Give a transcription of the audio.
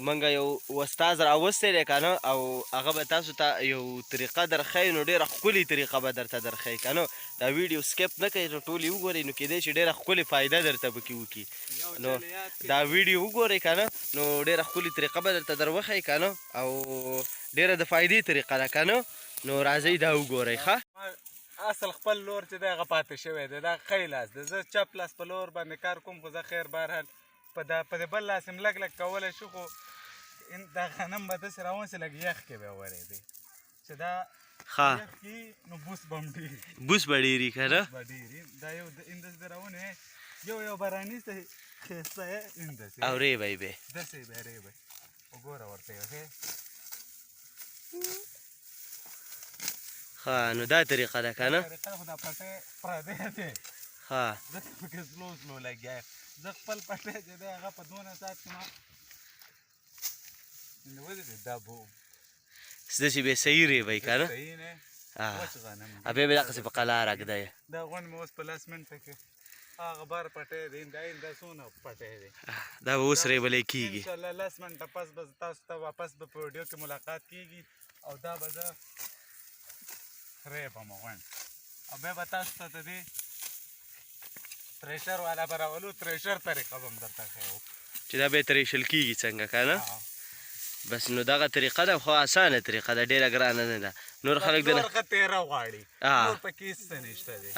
منګه یو استاد راوستی دی که نه او هغه به تاسو ته یو طریقه درښیي نو ډېره ښکلې طریقه به درته درښیي که نه دا ویډیو سکیپ نه کوئ نو ټول یې وګورئ نو کیدای شي ډېره ښکلې فایده درته پکې وکړي نو دا ویډیو وګورئ که نه نو ډېره ښکلې طریقه به درته در وښیي که نه او ډېره د فایدې طریقه ده که نه نو راځئ دا وګورئ ښه اصل خپل لور چې دی هغه پاتې شوی دی دا ښی لاس دی زه چپ لاس په لور باندې کار کوم خو زه خیر بهرحال په د بل لاس یم لږ لږ کولی شو خو دا غنم به داسې راونسي لږ یخ کې به ورېدی چې دا یخ کې نو بوس به هم ډېري بوس به ډېري که نه به ډېري دا یو انداسې د راونې یو به رانیستی ښایسته یې انداسې او ریبی به داسې به ریبی وګوره ورته یو ښه نو دا طریقه ده که نه طریقه خو دا پټی پردی دی ښه زه پکې سلو سلو لګیا یم زه خپل پټی چې دی هغه په 2 ساعت کې ما ولېدې دا به داسې به صحیح ریبی که نه صحیح نه وچ غنم بیا به دقسې په قلاره ږدی دا غونډ مې اوس په 10 منټه کې هغه بار پټی دی دا څونه پټی دی دا به اوس ریبلی کېږي انشاءالله 10 منټه پس به تاسو ته واپس به په ویډیو کې ملاقات کېږي او دا به زه ریبم غونډ او بیا به تاسو ته د دې تریشر والا به راولو تریشر طریقه به هم درته ښیو چې دا بیا تریشل کېږي څنګه که نه بس نو دغه طریقه ده خو اسانه طریقه ده ډېره ګرانه نه ده نور خلک ورغه تیره غواړي نور پکې هېڅ څه نشته دی